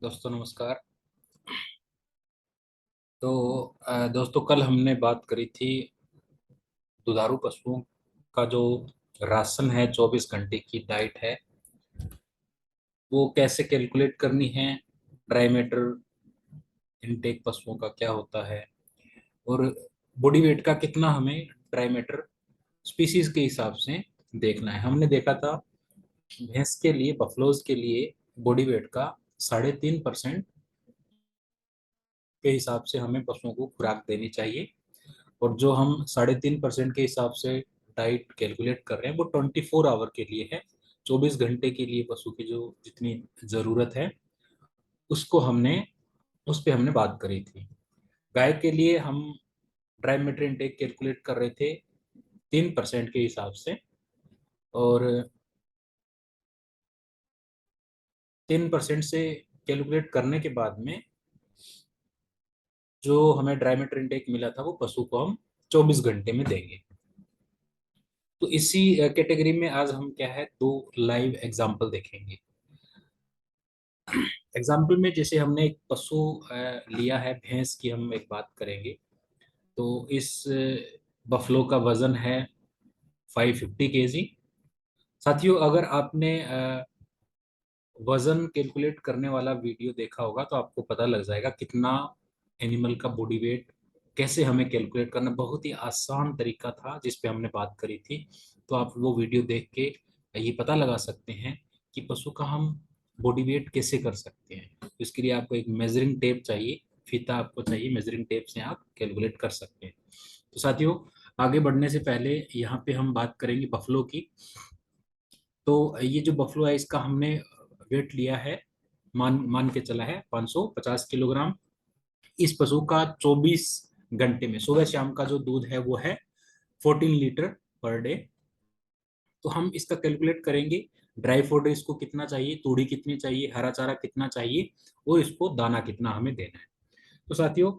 दोस्तों नमस्कार। दोस्तों कल हमने बात करी थी दुधारू पशुओं का जो राशन है, 24 घंटे की डाइट है, वो कैसे कैलकुलेट करनी है। ड्राई मैटर इनटेक पशुओं का क्या होता है और बॉडी वेट का कितना हमें ड्राई मैटर स्पीसीज के हिसाब से देखना है। हमने देखा था भैंस के लिए, बफलोज के लिए बॉडी वेट का 3.5% के हिसाब से हमें पशुओं को खुराक देनी चाहिए। और जो हम 3.5% के हिसाब से डाइट कैलकुलेट कर रहे हैं वो 24 आवर के लिए है। 24 घंटे के लिए पशु की जो जितनी जरूरत है उसको हमने उस पे हमने बात करी थी। गाय के लिए हम ड्राई मैटर इनटेक कैलकुलेट कर रहे थे 3% के हिसाब से। और 3% से कैलकुलेट करने के बाद में जो हमें ड्राई मैटर इनटेक मिला था वो पशु को हम 24 घंटे में देंगे। तो इसी कैटेगरी में आज हम क्या है, दो लाइव एग्जाम्पल देखेंगे। एग्जाम्पल में जैसे हमने एक पशु लिया है, भैंस की हम एक बात करेंगे। तो इस बफलो का वजन है 550 kg। साथियों, अगर आपने वजन कैलकुलेट करने वाला वीडियो देखा होगा तो आपको पता लग जाएगा कितना एनिमल का बॉडी वेट कैसे हमें कैलकुलेट करना। बहुत ही आसान तरीका था जिस पे हमने बात करी थी। तो आप वो वीडियो देख के ये पता लगा सकते हैं कि पशु का हम बॉडी वेट कैसे कर सकते हैं। तो इसके लिए आपको एक मेजरिंग टेप चाहिए, फीता आपको चाहिए। मेजरिंग टेप से आप कैलकुलेट कर सकते हैं। तो साथियों, आगे बढ़ने से पहले यहाँ पे हम बात करेंगे बफलो की। तो ये जो बफलो है इसका हमने वेट लिया है, मान मान के चला है 550 किलोग्राम। इस पशु का 24 घंटे में सुबह शाम का जो दूध है वो है 14 लीटर पर डे। तो हम इसका कैलकुलेट करेंगे। ड्राई फूड इसको कितना चाहिए, तूड़ी कितनी चाहिए, हरा चारा कितना चाहिए और इसको दाना कितना हमें देना है। तो साथियों,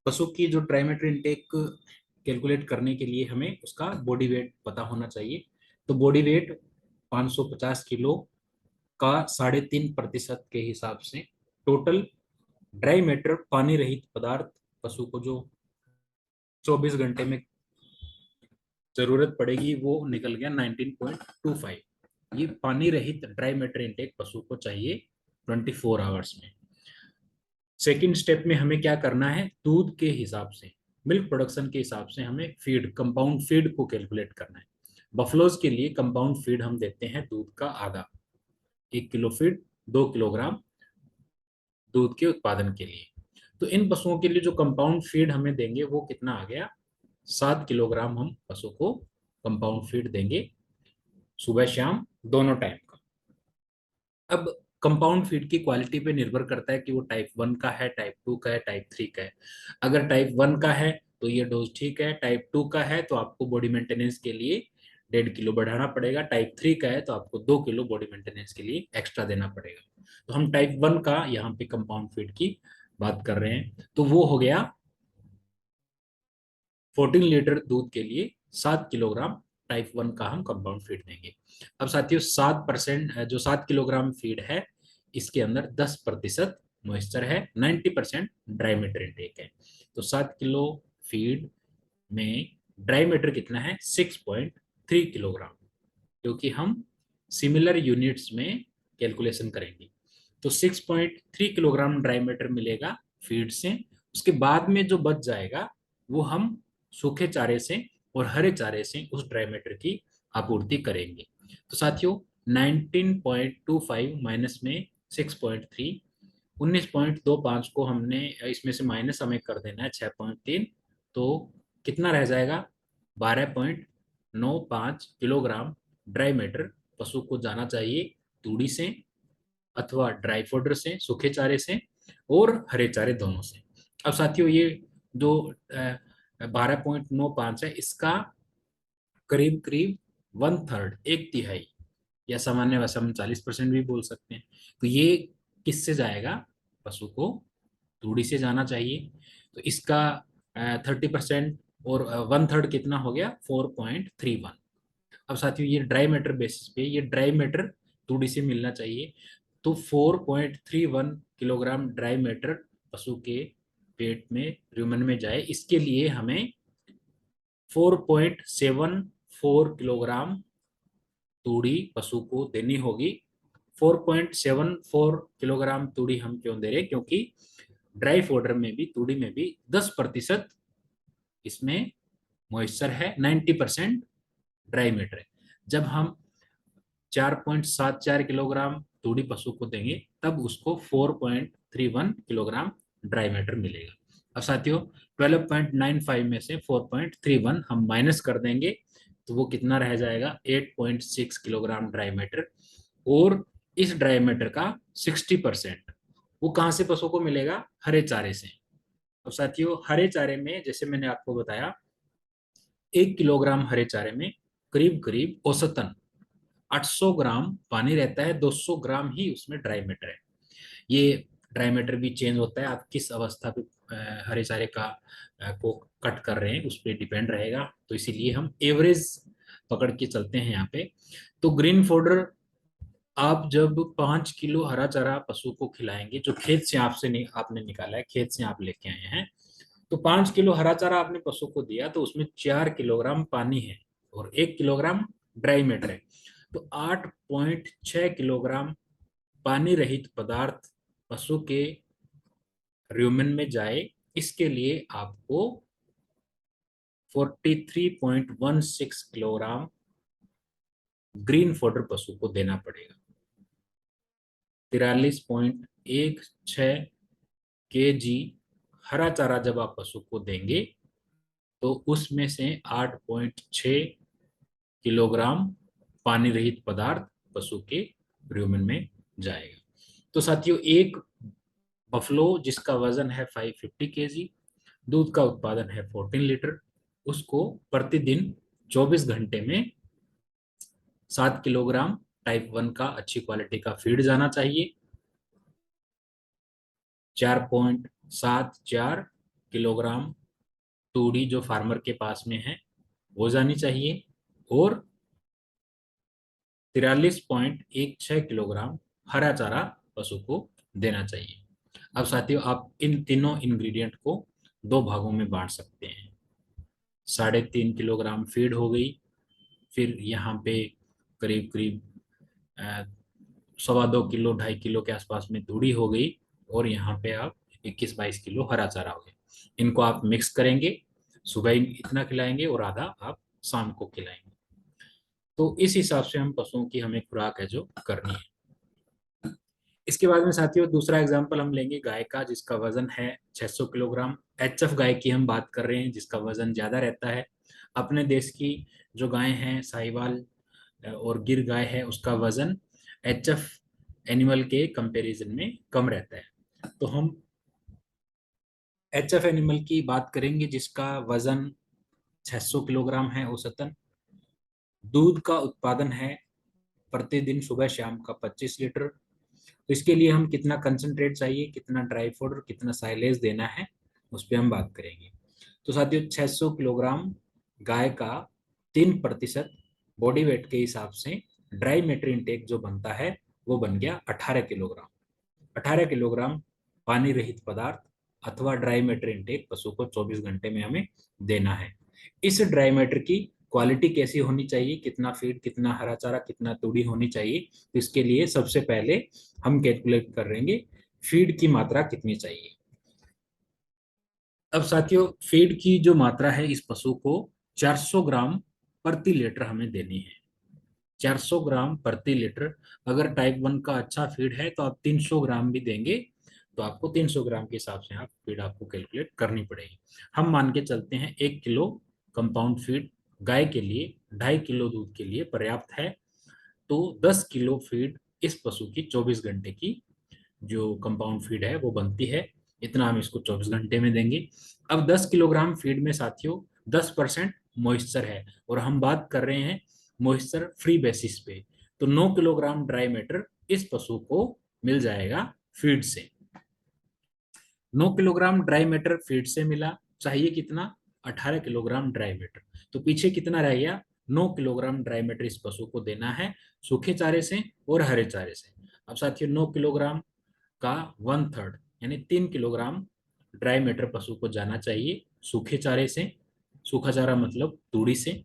पशु की जो ड्राई इनटेक कैलकुलेट करने के लिए हमें उसका बॉडी वेट पता होना चाहिए। तो बॉडी वेट 550 किलो का 3.5% के हिसाब से टोटल ड्राई मैटर पानी रहित पदार्थ पशु को जो 24 घंटे में जरूरत पड़ेगी वो निकल गया 19.25। ये पानी रहित ड्राई मैटर इनटेक पशु को चाहिए 24 आवर्स में। सेकेंड स्टेप में हमें क्या करना है, दूध के हिसाब से, मिल्क प्रोडक्शन के हिसाब से हमें फीड, कंपाउंड फीड को कैलकुलेट करना है। बफलोज के लिए कंपाउंड फीड हम देते हैं दूध का आधा। 1 किलो फीड 2 किलोग्राम दूध के उत्पादन के लिए। तो इन पशुओं के लिए जो कंपाउंड फीड हमें देंगे वो कितना आ गया, 7 किलोग्राम हम पशु को कंपाउंड फीड देंगे सुबह शाम दोनों टाइम का। अब कंपाउंड फीड की क्वालिटी पे निर्भर करता है कि वो टाइप 1 का है, टाइप 2 का है, टाइप 3 का है। अगर टाइप 1 का है तो ये डोज ठीक है। टाइप 2 का है तो आपको बॉडी मेंटेनेंस के लिए 1.5 किलो बढ़ाना पड़ेगा। टाइप 3 का है तो आपको 2 किलो बॉडी मेंटेनेंस के लिए एक्स्ट्रा देना पड़ेगा। तो हम टाइप 1 का यहाँ पे कंपाउंड फीड की बात कर रहे हैं। तो वो हो गया 14 लीटर दूध के लिए 7 किलोग्राम टाइप 1 का हम कंपाउंड फीड देंगे। अब साथियों, 7% जो 7 किलोग्राम फीड है इसके अंदर 10% मॉइस्चर है, 90% ड्राई मैटर इनटेक है। तो 7 किलो फीड में ड्राई मैटर कितना है, 6.3 किलोग्राम, क्योंकि हम सिमिलर यूनिट्स में कैलकुलेशन करेंगे। तो 6.3 किलोग्राम ड्राई मैटर मिलेगा फीड से। उसके बाद में जो बच जाएगा वो हम सूखे चारे से और हरे चारे से उस ड्राई मैटर की आपूर्ति करेंगे। तो साथियों, 19.25 माइनस में 6.3, 19.25 को हमने इसमें से माइनस हमें कर देना है 6.3। तो कितना रह जाएगा, 12.95 किलोग्राम ड्राई मैटर पशु को जाना चाहिए तूड़ी से अथवा ड्राई फोडर से, सूखे चारे से और हरे चारे दोनों से। अब साथियों, ये जो 12.95 है इसका करीब करीब 1/3, 1/3 या सामान्य भाषा में 40% भी बोल सकते हैं। तो ये किससे जाएगा, पशु को तूड़ी से जाना चाहिए। तो इसका 30% और 1/3 कितना हो गया, 4.31। अब साथियों, ये ड्राई मैटर बेसिस पे, ये ड्राई मैटर तूड़ी से मिलना चाहिए। तो 4.31 किलोग्राम ड्राई मैटर पशु के पेट में रुमेन में जाए, इसके लिए हमें 4.74 किलोग्राम तूड़ी पशु को देनी होगी। 4.74 किलोग्राम तूड़ी हम क्यों दे रहे, क्योंकि ड्राई फोडर में भी, तूड़ी में भी 10% इसमें मॉइस्चर है, 90% ड्राई मैटर है। जब हम 4.74 किलोग्राम तूड़ी पशु को देंगे तब उसको 4.31 किलोग्राम ड्राई मैटर मिलेगा। अब साथियों 12.95 में से 4.31 हम माइनस कर देंगे तो वो कितना रह जाएगा, 8.6 किलोग्राम ड्राई मैटर। और इस ड्राई मैटर का 60% वो कहाँ से पशु को मिलेगा, हरे चारे से। अब साथियों हरे चारे में जैसे मैंने आपको बताया 1 किलोग्राम हरे चारे में करीब करीब औसतन 800 ग्राम पानी रहता है, 200 ग्राम ही उसमें ड्राई मैटर है। ये ड्राई मैटर भी चेंज होता है, आप किस अवस्था पे हरे चारे का को कट कर रहे हैं उस पर डिपेंड रहेगा, तो इसीलिए हम एवरेज पकड़ के चलते हैं यहाँ पे। तो ग्रीन फोडर आप जब 5 किलो हरा चारा पशु को खिलाएंगे, जो खेत से आपसे आपने निकाला है, खेत से आप लेके आए हैं, तो 5 किलो हरा चारा आपने पशु को दिया तो उसमें 4 किलोग्राम पानी है और 1 किलोग्राम ड्राई मैटर है, तो 8.6 किलोग्राम पानी रहित पदार्थ पशु के र्यूमेन में जाए, इसके लिए आपको 43.16 किलोग्राम ग्रीन फोडर पशु को देना पड़ेगा। 43.16 kg हरा चारा जब आप पशु को देंगे तो उसमें से 8.6 किलोग्राम पानी रहित पदार्थ पशु के र्यूमेन में जाएगा। तो साथियों एक बफलो जिसका वजन है 550 kg, दूध का उत्पादन है 14 लीटर, उसको प्रतिदिन 24 घंटे में 7 किलोग्राम टाइप 1 का अच्छी क्वालिटी का फीड जाना चाहिए। 4.74 किलोग्राम तूड़ी जो फार्मर के पास में है वो जानी चाहिए और 43.16 किलोग्राम हरा चारा पशु को देना चाहिए। अब साथियों आप इन तीनों इंग्रेडिएंट को दो भागों में बांट सकते हैं। 3.5 किलोग्राम फीड हो गई, फिर यहाँ पे करीब करीब 2.25 किलो 2.5 किलो के आसपास में तूड़ी हो गई और यहाँ पे आप 21-22 किलो हरा चारा हो गया। इनको आप मिक्स करेंगे, सुबह इतना खिलाएंगे और आधा आप शाम को खिलाएंगे। तो इस हिसाब से हम पशुओं की हमें खुराक है जो करनी है। इसके बाद में साथियों दूसरा एग्जांपल हम लेंगे गाय का, जिसका वजन है 600 किलोग्राम। एचएफ गाय की हम बात कर रहे हैं जिसका वजन ज्यादा रहता है। अपने देश की जो गाय हैं साहिवाल और गिर गाय है उसका वजन एचएफ एनिमल के कंपैरिजन में कम रहता है। तो हम एचएफ एनिमल की बात करेंगे जिसका वजन 600 किलोग्राम है औसतन। दूध का उत्पादन है प्रतिदिन सुबह शाम का 25 लीटर। तो इसके लिए हम कितना कंसंट्रेट चाहिए, कितना ड्राई फूड और कितना साइलेज देना है उस पर हम बात करेंगे। तो साथियों 600 किलोग्राम गाय का 3% बॉडी वेट के हिसाब से ड्राई मैटर इंटेक जो बनता है वो बन गया 18 किलोग्राम। 18 किलोग्राम पानी रहित पदार्थ अथवा ड्राई मैटर इंटेक पशु को 24 घंटे में हमें देना है। इस ड्राई मैटर की क्वालिटी कैसी होनी चाहिए, कितना फीड, कितना हरा चारा, कितना तूड़ी होनी चाहिए, तो इसके लिए सबसे पहले हम कैलकुलेट करेंगे फीड की मात्रा कितनी चाहिए। अब साथियों फीड की जो मात्रा है इस पशु को 400 ग्राम प्रति लीटर हमें देनी है। 400 ग्राम प्रति लीटर। अगर टाइप 1 का अच्छा फीड है तो आप 300 ग्राम भी देंगे तो आपको 300 ग्राम के हिसाब से आप फीड आपको कैलकुलेट करनी पड़ेगी। हम मान के चलते हैं 1 किलो कंपाउंड फीड गाय के लिए 2.5 किलो दूध के लिए पर्याप्त है, तो 10 किलो फीड इस पशु की 24 घंटे की जो कंपाउंड फीड है वो बनती है, इतना हम इसको 24 घंटे में देंगे। अब 10 किलोग्राम फीड में साथियों 10% मॉइस्चर है और हम बात कर रहे हैं मॉइस्चर फ्री बेसिस पे, तो 9 किलोग्राम ड्राई मैटर इस पशु को मिल जाएगा फीड से। 9 किलोग्राम ड्राई मैटर फीड से मिला, चाहिए कितना, 18 किलोग्राम ड्राई मैटर, तो पीछे कितना रह गया, 9 किलोग्राम ड्राई मैटर इस पशु को देना है सूखे चारे से और हरे चारे से। अब साथियों 9 किलोग्राम का 1/3 यानी 3 किलोग्राम ड्राई मैटर पशु को जाना चाहिए सूखे चारे से। सूखा चारा मतलब तूड़ी से।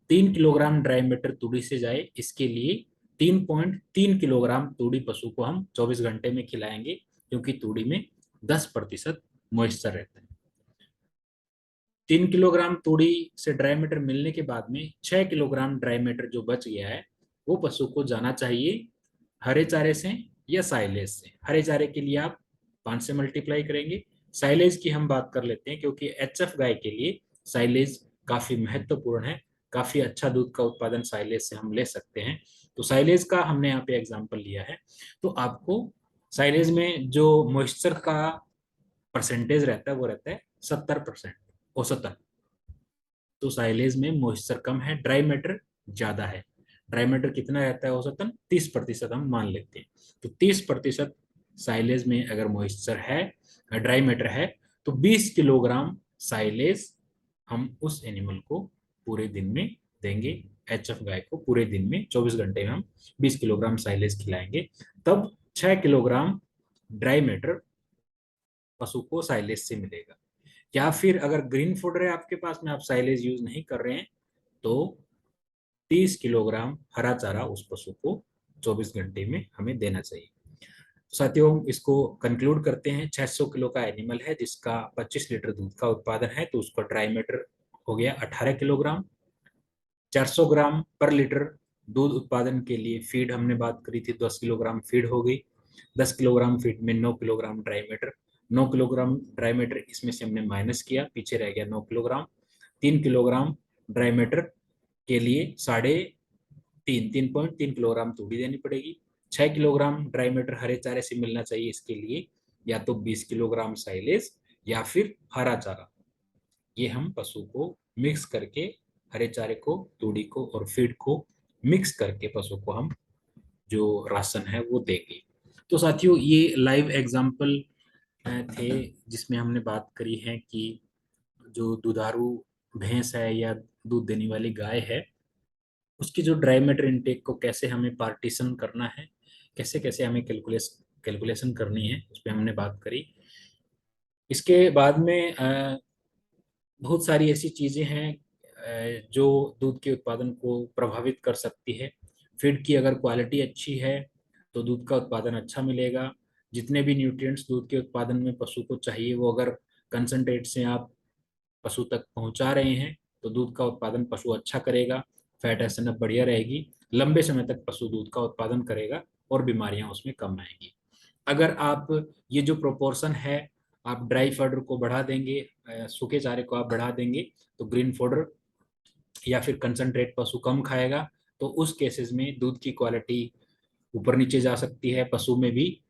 3 किलोग्राम ड्राई मैटर तूड़ी से जाए, इसके लिए 3.3 किलोग्राम तूड़ी पशु को हम 24 घंटे में खिलाएंगे, क्योंकि तूड़ी में 10% मॉइस्चर रहता है। 3 किलोग्राम तूड़ी से ड्राई मैटर मिलने के बाद में 6 किलोग्राम ड्राई मैटर जो बच गया है वो पशु को जाना चाहिए हरे चारे से या साइलेज से। हरे चारे के लिए आप 5 से मल्टीप्लाई करेंगे। साइलेज की हम बात कर लेते हैं, क्योंकि एचएफ गाय के लिए साइलेज काफी महत्वपूर्ण है। काफी अच्छा दूध का उत्पादन साइलेज से हम ले सकते हैं। तो साइलेज का हमने यहाँ पे एग्जाम्पल लिया है। तो आपको साइलेज में जो मॉइस्चर का परसेंटेज रहता है वो रहता है 70% औसतन। तो साइलेज में मॉइस्चर कम है, ड्राई मैटर ज्यादा है। ड्राई मैटर कितना रहता है औसतन? 30% हम मान लेते हैं। तो 30% साइलेज में अगर मॉइस्चर है, ड्राई मैटर है, तो 20 किलोग्राम साइलेज हम उस एनिमल को पूरे दिन में देंगे। एचएफ गाय को पूरे दिन में 24 घंटे में हम 20 किलोग्राम साइलेज खिलाएंगे। तब 6 किलोग्राम ड्राई मैटर पशु को साइलेज से मिलेगा। या फिर अगर ग्रीन फूड है आपके पास में, आप साइलेज यूज नहीं कर रहे हैं, तो 30 किलोग्राम हरा चारा उस पशु को 24 घंटे में हमें देना चाहिए। साथियों इसको कंक्लूड करते हैं। 600 किलो का एनिमल है जिसका 25 लीटर दूध का उत्पादन है, तो उसका ड्राई मैटर हो गया 18 किलोग्राम। 400 ग्राम पर लीटर दूध उत्पादन के लिए फीड हमने बात करी थी, 10 किलोग्राम फीड हो गई। 10 किलोग्राम फीड में 9 kilogram dry matter. 9 kilogram dry matter इसमें से हमने माइनस किया, पीछे रह गया 9 किलोग्राम। 3 किलोग्राम ड्राई मैटर के लिए 3.3 किलोग्राम तूड़ी देनी पड़ेगी। 6 किलोग्राम ड्राई मैटर हरे चारे से मिलना चाहिए, इसके लिए या तो 20 किलोग्राम साइलेज या फिर हरा चारा, ये हम पशु को मिक्स करके, हरे चारे को, तूड़ी को और फीड को मिक्स करके पशु को हम जो राशन है वो देंगे। तो साथियों ये लाइव एग्जाम्पल थे जिसमें हमने बात करी है कि जो दुधारू भैंस है या दूध देने वाली गाय है, उसकी जो ड्राई मैटर इनटेक को कैसे हमें पार्टीशन करना है, कैसे कैसे हमें कैलकुलेशन करनी है, उस पर हमने बात करी। इसके बाद में बहुत सारी ऐसी चीजें हैं जो दूध के उत्पादन को प्रभावित कर सकती है। फीड की अगर क्वालिटी अच्छी है तो दूध का उत्पादन अच्छा मिलेगा। जितने भी न्यूट्रिएंट्स दूध के उत्पादन में पशु को चाहिए वो अगर कंसंट्रेट से आप पशु तक पहुंचा रहे हैं तो दूध का उत्पादन पशु अच्छा करेगा, फैट एसएनएफ बढ़िया रहेगी, लंबे समय तक पशु दूध का उत्पादन करेगा और बीमारियां उसमें कम आएंगी। अगर आप ये जो प्रोपोर्शन है आप ड्राई फॉडर को बढ़ा देंगे, सूखे चारे को आप बढ़ा देंगे, तो ग्रीन फॉडर या फिर कंसंट्रेट पशु कम खाएगा, तो उस केसेस में दूध की क्वालिटी ऊपर नीचे जा सकती है। पशु में भी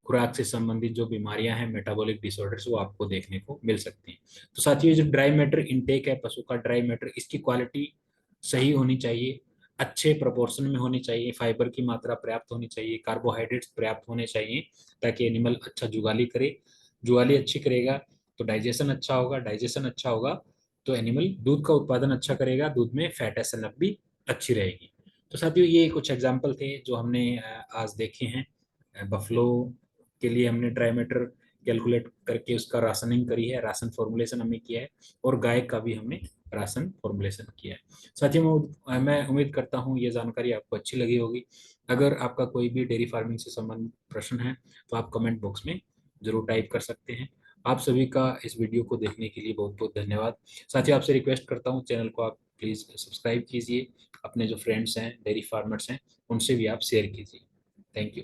खुराक से संबंधित जो बीमारियां हैं, मेटाबॉलिक डिसऑर्डर्स, वो आपको देखने को मिल सकती हैं। तो साथियों जो ड्राई मैटर इनटेक है पशु का, ड्राई मैटर इसकी क्वालिटी सही होनी चाहिए, अच्छे प्रोपोर्शन में होनी चाहिए, फाइबर की मात्रा पर्याप्त होनी चाहिए, कार्बोहाइड्रेट्स पर्याप्त होने चाहिए, ताकि एनिमल अच्छा जुगाली करे। जुगाली अच्छी करेगा तो डाइजेशन अच्छा होगा, डाइजेशन अच्छा होगा तो एनिमल दूध का उत्पादन अच्छा करेगा, दूध में फैट एसएनएफ भी अच्छी रहेगी। तो साथियों ये कुछ एग्जाम्पल थे जो हमने आज देखे हैं। बफलो के लिए हमने ड्राई मैटर कैलकुलेट करके उसका राशनिंग करी है, राशन फॉर्मुलेशन हमने किया है, और गाय का भी हमने राशन फॉर्मुलेशन किया है। साथियों मैं उम्मीद करता हूँ ये जानकारी आपको अच्छी लगी होगी। अगर आपका कोई भी डेयरी फार्मिंग से संबंधित प्रश्न है तो आप कमेंट बॉक्स में जरूर टाइप कर सकते हैं। आप सभी का इस वीडियो को देखने के लिए बहुत बहुत धन्यवाद। साथियों आपसे रिक्वेस्ट करता हूँ चैनल को आप प्लीज़ सब्सक्राइब कीजिए, अपने जो फ्रेंड्स हैं डेयरी फार्मर्स हैं उनसे भी आप शेयर कीजिए। Thank you.